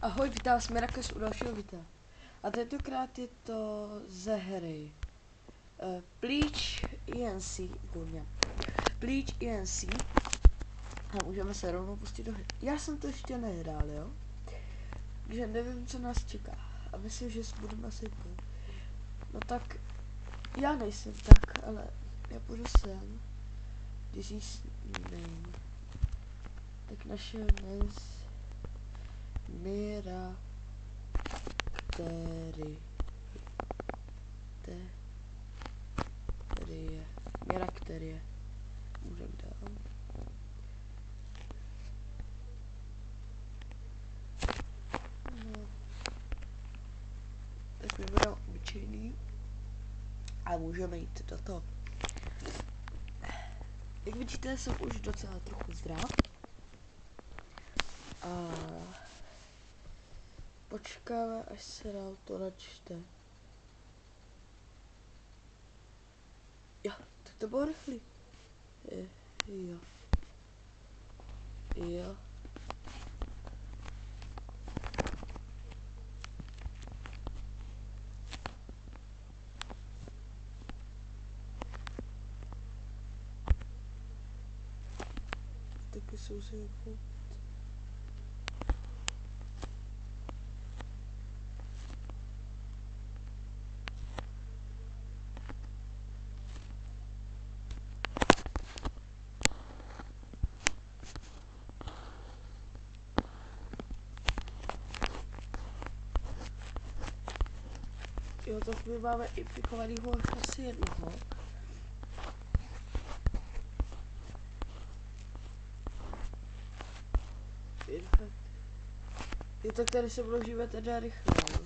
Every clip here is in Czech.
Ahoj, vítám vás Mirakles u dalšího videa. A tentokrát je to ze hry Bleach ENC, výborně. Bleach ENC. A můžeme se rovnou pustit do hry. Já jsem to ještě nehrál, jo? Takže nevím, co nás čeká. A myslím, že budeme asi půl. No tak, já nejsem tak, ale já půjdu sem. This is name. Tak naše dnes Mira Mirakterie. Můžeme dál. No. Tak vyberám obyčejný. A můžeme jít do toho. Jak vidíte, jsem už docela trochu zdrav. A počkáme, až se nám to načte. Jo, tak to bylo rychlý. Jo. Jo. Taky jsou si jako... Jo, tak my máme infikovanýho až asi jednoho. Infekt. Jo, tak tady se vložíme teda rychle, jo.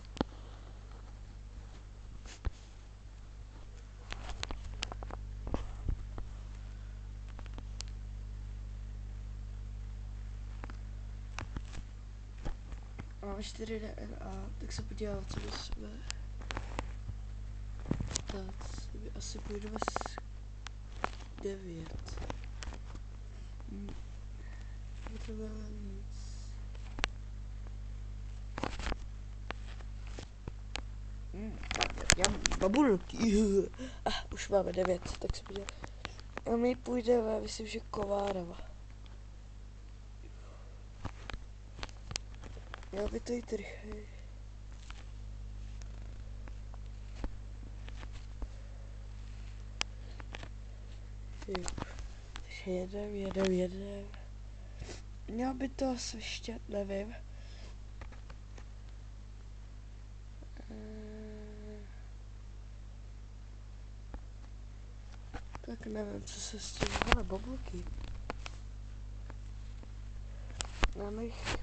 Máme 4 DNA, tak se podívám, co jsme. Tak si asi půjdeme s 9. Potřebujeme nic. Já babulky. Už máme 9, tak se podívám. A my půjdeme, myslím, že Kovárova. Měl by to jít rychleji. Jedem. Měl by to svištět, nevím. Tak nevím, co se s tím dělá, babulky. Máme jich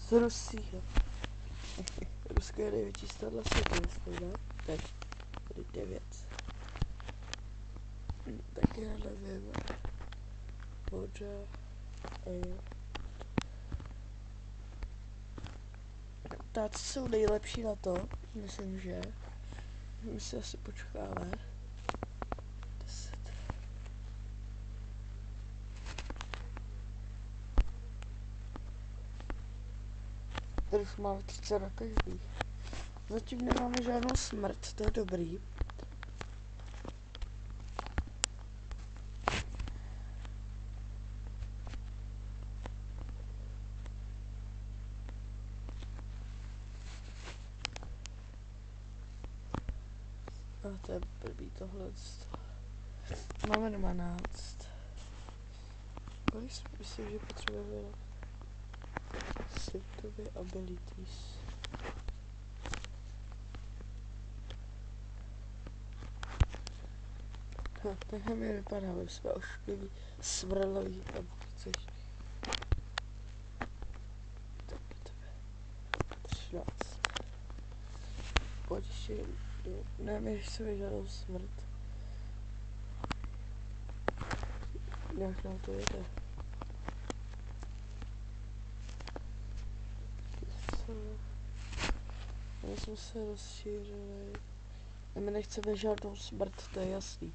z Rusího. Rusko je největší stát na světě, myslím, ne? Tak, tady 9. Tak já nevím. Bože. Ptáci jsou nejlepší na to, myslím, že. My si asi počkáme. 10. Tady už máme 30 na každý. Zatím nemáme žádnou smrt, to je dobrý. A to je blbý tohle. Máme 12. Kolik si myslím, že potřebujeme symptomy abilities. Takhle mi vypadá, my jsme oškliví, smrloví, tam chceš. Tak tebe. 13. Pojď ještě, ne, my chceme žádnou smrt. Jak nám to jede? My jsme se rozšířili. A my nechceme žádnou smrt, to je jasný.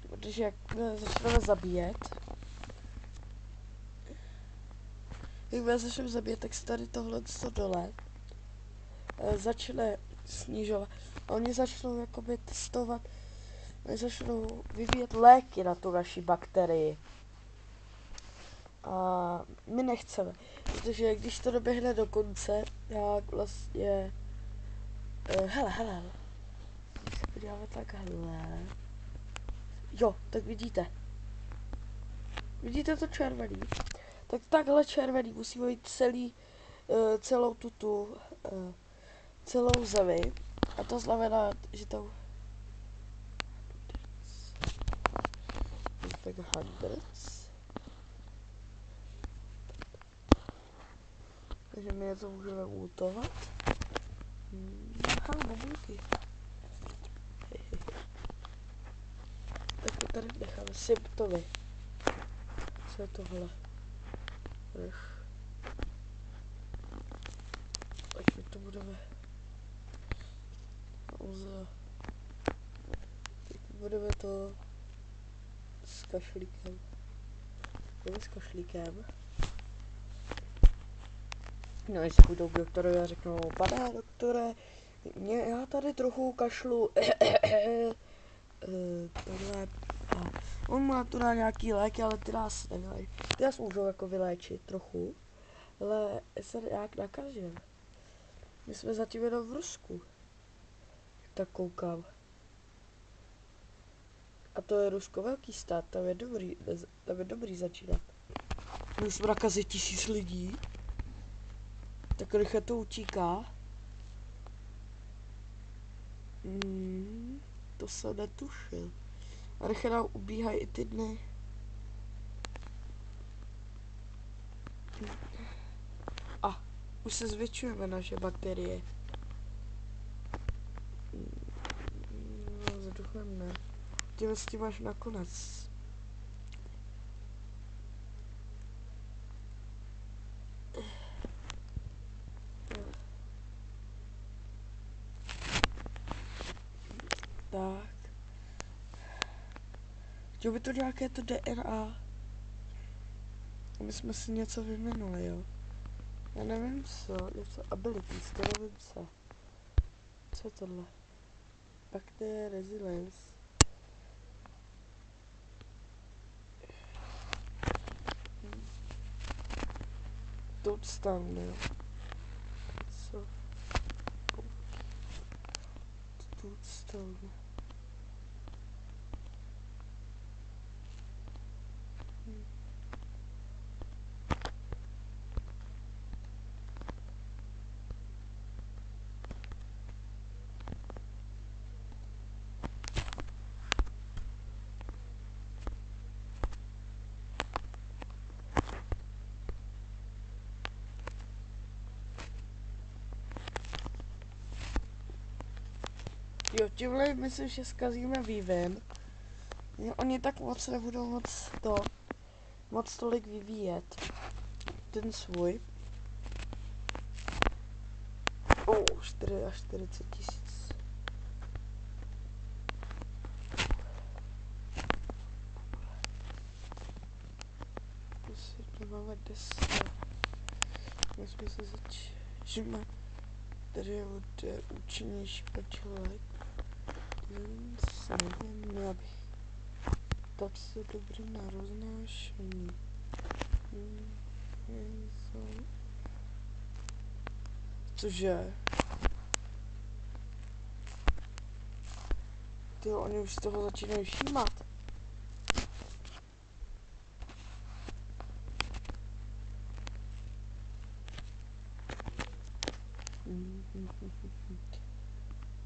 Protože jak začneme zabíjet, jakmile začneme zabíjet, tak se tady tohle dole začne snižovat. A oni začnou jakoby testovat, oni začnou vyvíjet léky na tu naši bakterii. A my nechceme, protože když to doběhne do konce, tak vlastně... hele. Když se podíváme takhle... Jo, tak vidíte. Vidíte to červený? Tak takhle červený musíme mít celou celou zemi. A to znamená, že to... Tak hundreds. Takže my je to můžeme ultovat. Aha, mobilky. Tak to tady necháme symptomy. Co je tohle? Tak my to budeme... Teď budeme to... s kašlíkem. Jdeme s kašlíkem. No, jestli půjdou k doktorovi a řeknou, pane doktore, já tady trochu kašlu. Tohle. On má tu dá nějaký léky, ale ty nás nevyléčí. Ty nás můžou jako vyléčit trochu. Ale se nějak nakazil. My jsme zatím jenom v Rusku. Tak koukám. A to je Rusko velký stát, tam je dobrý začínat. Když jsme nakazit 1000 lidí, tak rychle to utíká. To jsem netušil. A rychle nám ubíhají i ty dny. A už se zvětšujeme naše bakterie. No, zaduchem ne. Tím s tím až nakonec. Tak. Chtěl by to nějaké to DNA. My jsme si něco vyminuli, jo. Já nevím co, něco abilities, to nevím co. Co je tohle? Bacteria resilience. Toadstone, jo. Co? Toadstone. Jo, tímhle myslím, že zkazíme vývin. Oni tak moc nebudou moc tolik vyvíjet. Ten svůj. 4 až 40 tisíc. Máme 10. My jsme se začínáme. Tady bude účinnější pačelek. Nevím, měla bych tak se dobrý na roznášení. Cože? Tyjo, oni už z toho začínají všímat.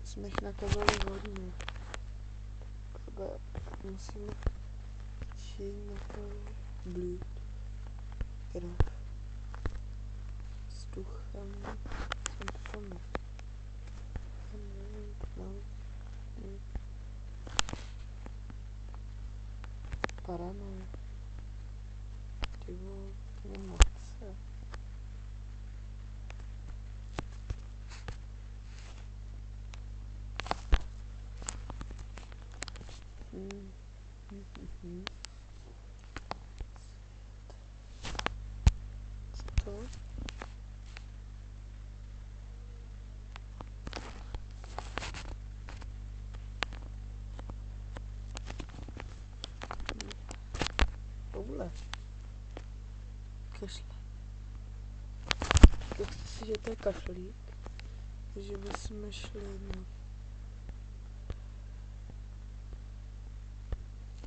Jsme jich nakazali hodně. Ale musíme čím na to blud. Krev. Vzduchem. Symptomy. Paranoja. Ty vole, emoce. To? tohle. Kašle. Představte si, že to je kašlík. Takže bychom šli na...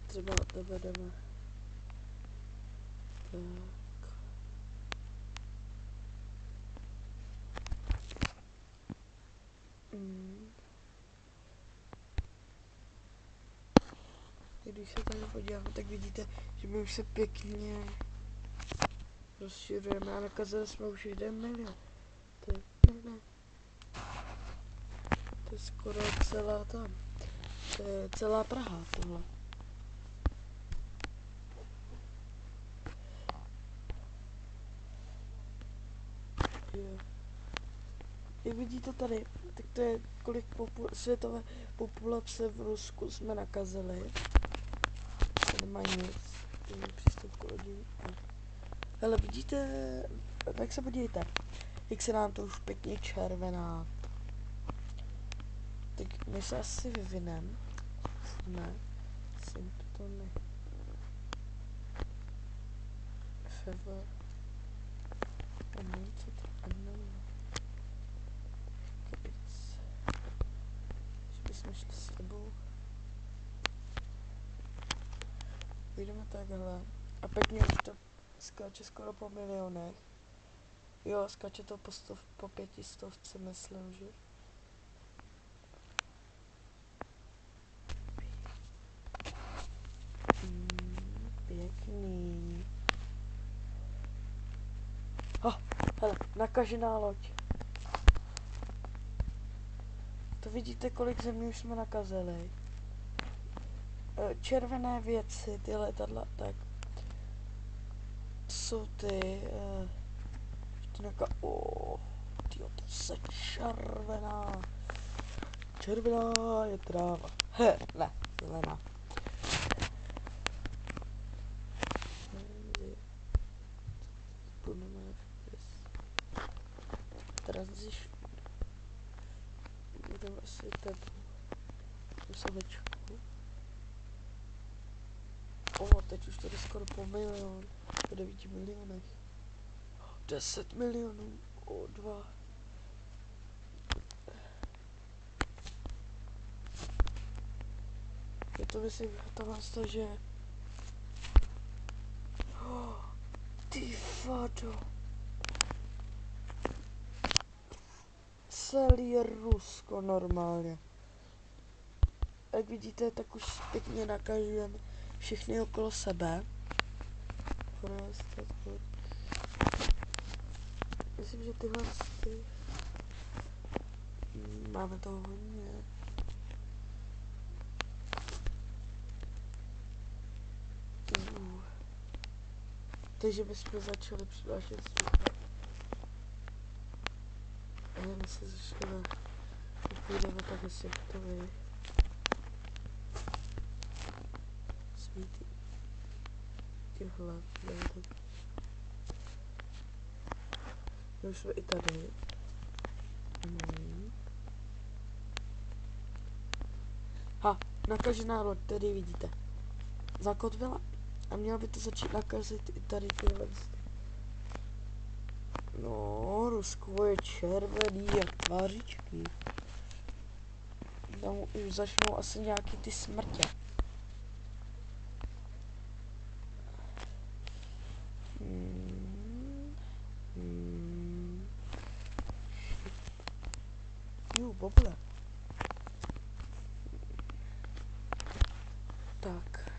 Třeba jdeme. Tak. Když se tady podíváme, tak vidíte, že my už se pěkně rozšiřujeme a nakazili jsme už 1 milion. To je ne. To je skoro celá tam. To je celá Praha tohle. Jo. Jak vidíte tady, tak to je kolik světové populace v Rusku jsme nakazili. To nemají nic. Přístup k lodi. Hele, vidíte, tak se podívejte, jak se nám to už pěkně červená. Tak my se asi vyvinem. Ne. Symptomy. Fever. Co to? Kabic. Že bychom šli s tebou. Vyjdeme takhle. A pěkně už to skáče skoro po milionech. Jo, skáče to po 500, myslím, že. Pěkný. Hele, nakažená loď. To vidíte, kolik zemí už jsme nakazili. Červené věci, ty letadla, tak. Jsou ty, tyjo, to se červená. Červená je tráva. Ne, zelená. Transition. Budeme asi teplu. Slunečku. Teď už tady skoro po milion. Po 9 milionech. 10 milionů. 2. Je to myslím, to že... Ty vado. Celý Rusko normálně. Jak vidíte, tak už pěkně nakažujeme všechny okolo sebe. Myslím, že tyhle máme toho hodně. Takže bychom začali přinášet sluchat. A jen se začneme. Půjdeme tak, jestli to ví. Svítí. Tyhle. My už jsme i tady. Nakažená loď, tady vidíte. Zakotvila. A měla by to začít nakazit i tady tyhle. No, Rusko je červený jak tvářičky. Tam už začnou asi nějaký ty smrtě. Boble. Tak.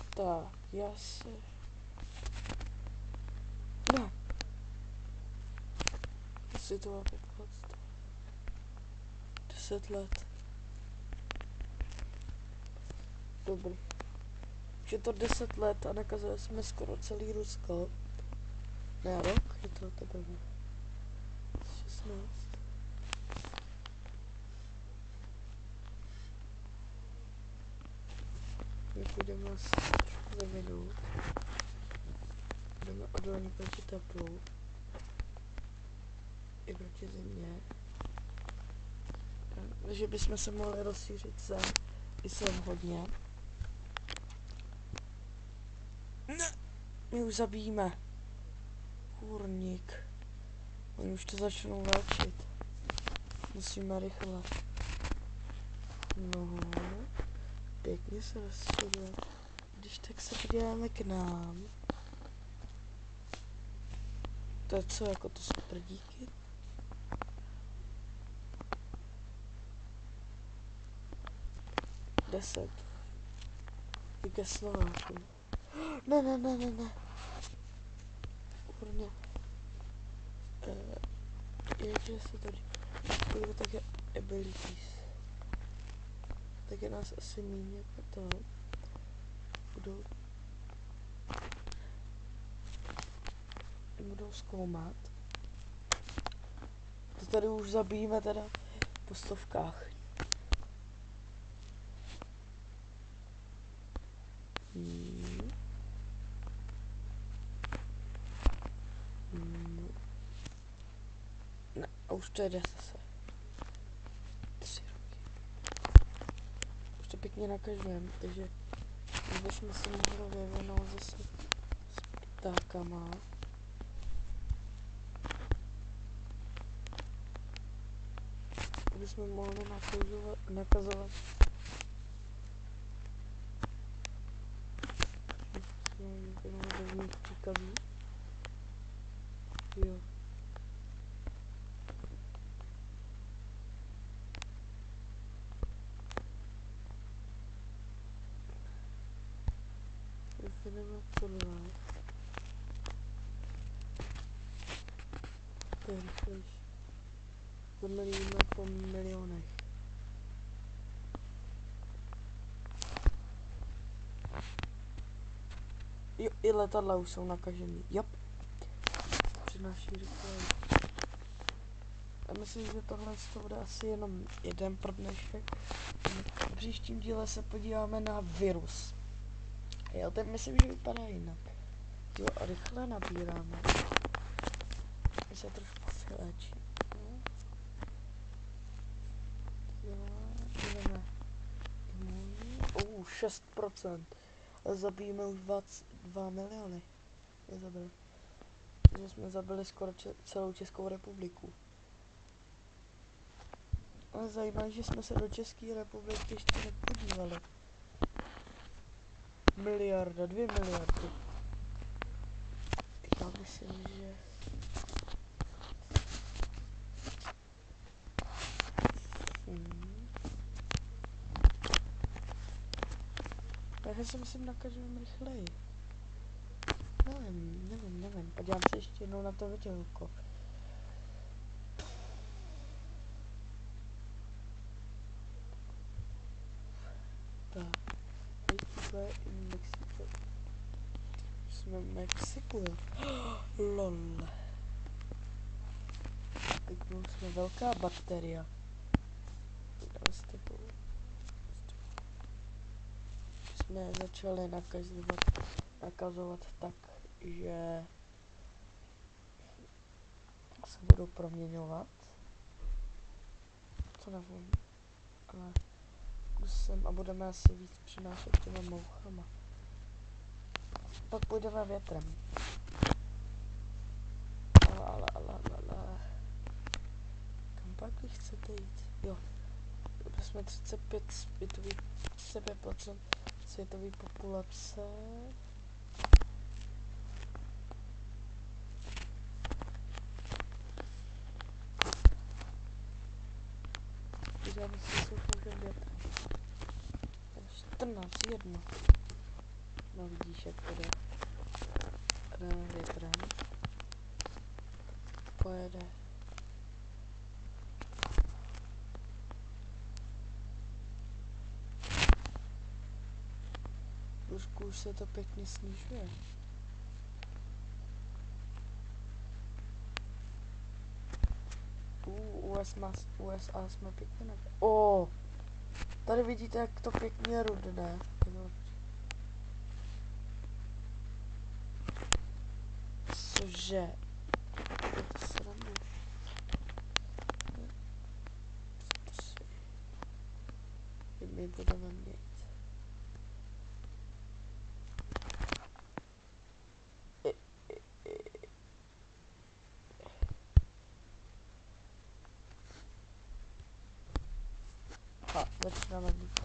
Tak, já se... Ne. Jestli to má 15. 10 let. Dobrý. Už je to 10 let a nakazili jsme skoro celý Rusko. Ne, rok? Je to teprve 16. My půjdeme asi trošku vyvinout. Budeme odolní proti teplu. I proti zimě. Takže bychom se mohli rozšířit sem. I sem hodně. Ne! My už zabijíme. Kurník. Oni už to začnou léčit. Musíme rychle. No. Pěkně se rozšířit. Když tak se podíváme k nám. To je co, jako to jsou prdíky? Deset. I ke Slovákům. Ne, ne, ne, ne, ne. Kurně. Jakže se tady budou také abilities. Tak je nás asi méně jako to. Budou zkoumat. To tady už zabijíme teda po stovkách. Ne, a už to jde zase. 3 roky. Už to pěkně nakažujeme, takže bychom se mohli vyvinout zase s ptákama. Bychom mohli nakazovat. Příkazů. Jo. Vyvineme tohle. To je rychlejší. Zamilíme po milionech. Jo, i letadla už jsou nakažený. Jop. Přináší rychleji. A myslím, že tohle bude asi jenom jeden pro dnešek. V příštím díle se podíváme na virus. Já teď myslím, že vypadá jinak. Jo, a rychle nabíráme. My se trošku vyléčí. Jdeme. 6%. Zabijeme už 2 miliony. Nezabili. Takže jsme zabili skoro celou Českou republiku. Ale zajímavé, že jsme se do České republiky ještě nepodívali. Miliarda, 2 miliardy. Já myslím, že... Já si myslím, nakažeme rychleji. Nevím. Podívám se ještě jednou na to vidělko. Tak. Jsme in Mexico. Jsme v Mexiku, jo. Lol. Teď jsme velká bakteria. Jsme začali nakazovat tak, že se budou proměňovat. Co nevím, ale zkusím a budeme asi víc přinášet těma mouchama. Pak půjdeme větrem. Ale. Kam pak vy chcete jít? Jo. Jsme 35% světové populace. Já myslím, že jsou použít větrem. 14, 1. No vidíš, jak to jde. Větrem. Pojede. Trošku už se to pěkně snižuje. USA jsme pěkně na... Tady vidíte, jak to pěkně rudne. Cože? To srandu. my budeme mít. A začínáme mít.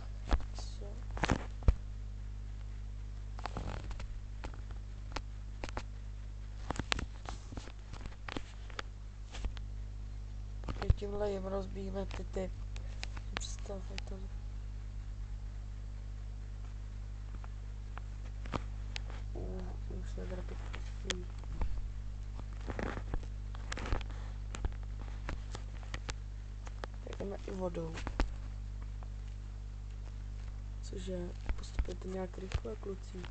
Tímhle jim rozbíjíme ty. Představte to. Už se drapit. Tak jdeme i vodou. Cože, postupujete nějak rychle, kluci.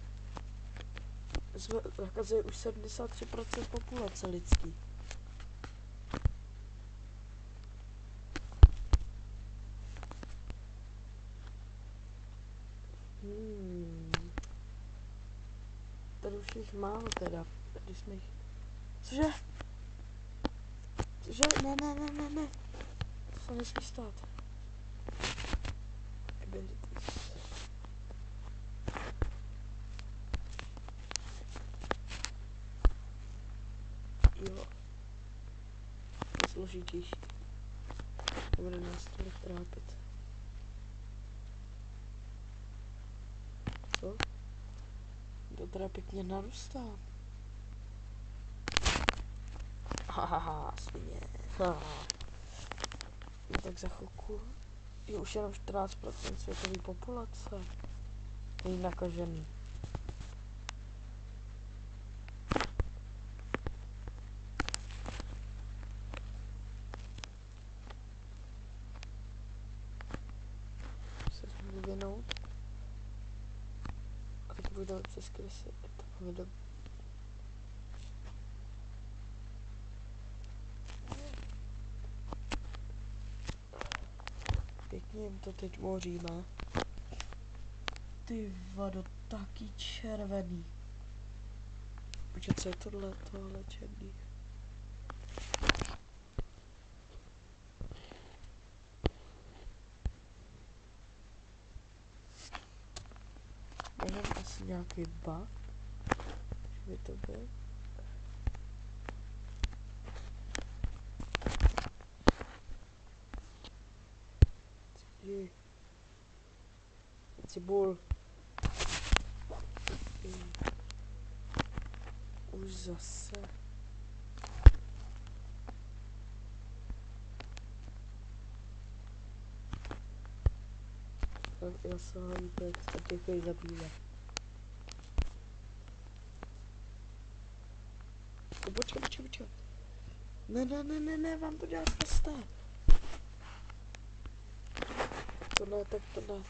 Zakazuje už 73% populace lidský. Tady už jich málo teda, když jsme jich... Cože? Cože? Ne. To se nesmí stát. Jo. To je složitější. Nebude nás tolik trápit. Co? To teda pěkně narůstá. Hahaha, svině. No tak za chvilku je už jenom 14% světové populace. Není nakažený. Se vyvinout. A teď budou přes krysy. To povedou. Pěkně jim to teď moříme. Ty vado, taky červený. Počkej, co je tohle černý? Možná asi nějaký bug. Že by to byl. Cibul. Už zase. Tak já se líbek a těchej zabývá. Počkej. Ne, vám to dělat prostě. To ne, tak to ne.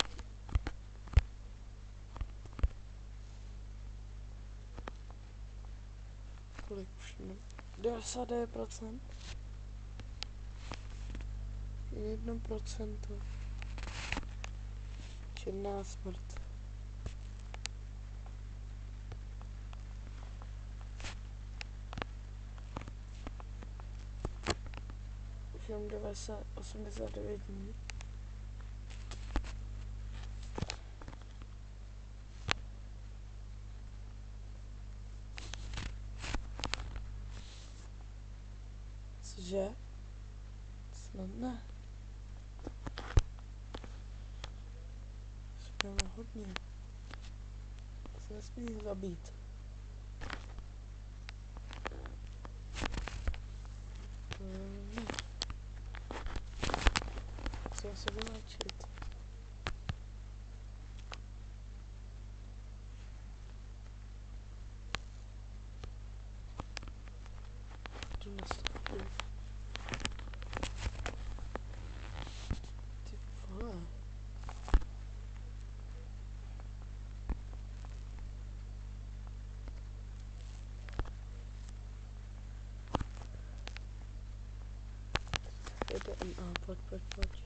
Kolik už ne? 99%. 1%. Černá smrt. Už jenom 89 dní. Cože? Snad ne. Jsme hodně. Se nesmí zabít. Ne. Chci se vyléčit. Tu nastupuji. Ty vole. Pojď.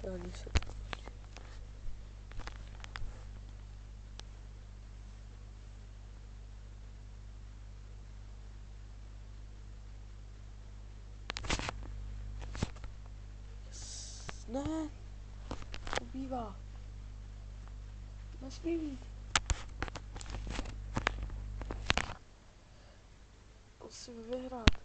Sádí se to. Ne, ubývá. Nesmí být. Musím vyhrát.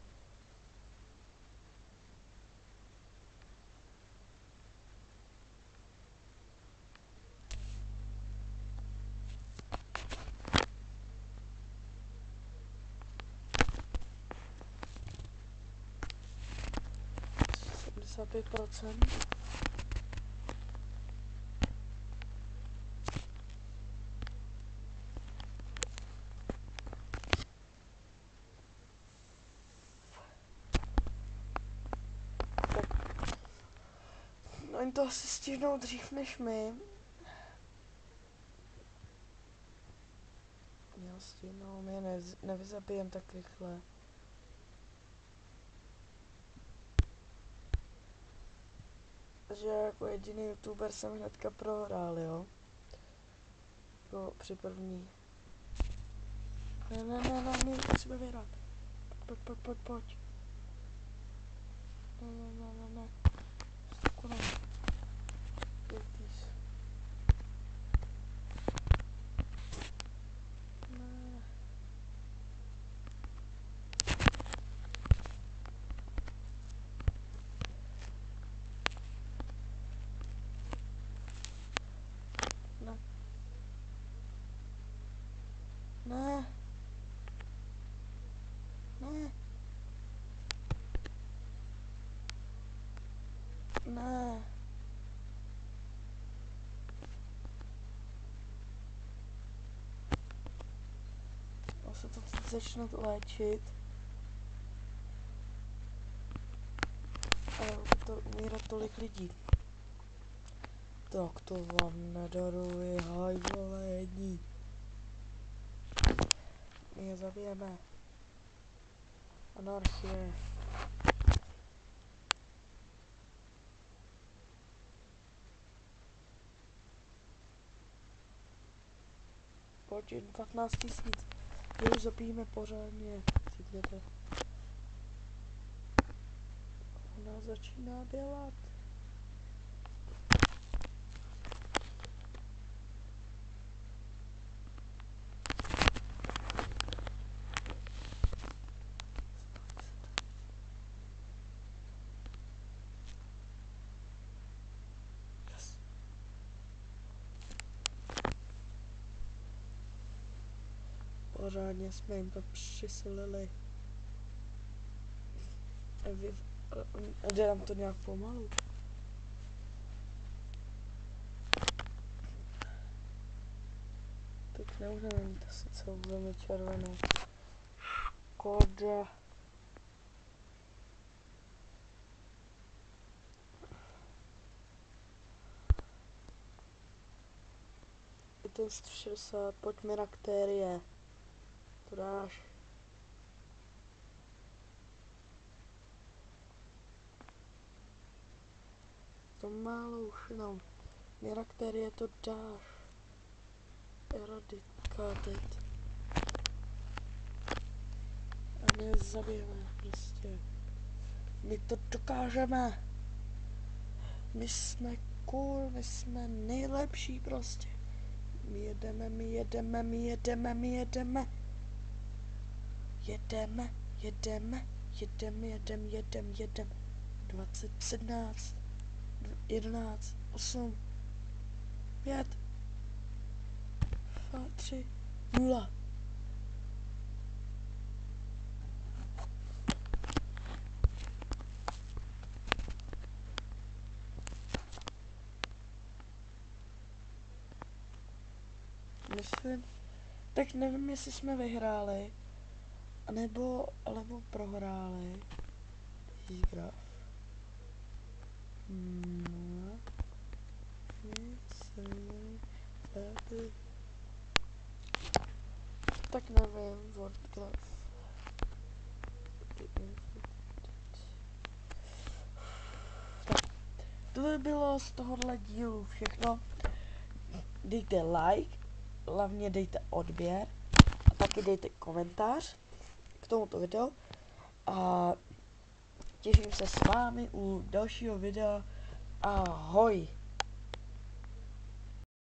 Za 5%. No, oni to asi stihnou dřív než my. Jo, stihnou, my je nevyzabijem tak rychle. Že jako jediný youtuber jsem hnedka prohrál, jo? Jako při první. Ne, musíme vyhrát. Pojď. Ne. Konec. Ježíš. Ne. Ne. Ne. Ne. Já se to teď začnu léčit. A to umírá tolik lidí. Tak to vám nedaruji, hajzlové jední. My je zabijeme. Anarchie. Pojď, 15 000. Jo, zabijeme pořádně. Cítněte. Ona začíná dělat. Pořádně jsme jim to přisolili. A jde nám to nějak pomalu. Teď nemůžeme mít asi celou zemi červenou. Škoda. Je to 160, pojďme na ktérie. To dáš. To málo už jenom. Na ktérie to dáš. Eradika teď. A my je zabijeme prostě. My to dokážeme. My jsme cool, my jsme nejlepší prostě. My jedeme. Jedem. 20, 17, 11, 8, 5, 2, 3, 0. Myslím, tak nevím, jestli jsme vyhráli, nebo prohráli. Graf. No. Tak nevím, WordCraft. Tak, to by bylo z tohohle dílu všechno. Dejte like, hlavně dejte odběr a taky dejte komentář k tomuto videu a těším se s vámi u dalšího videa Ahoj.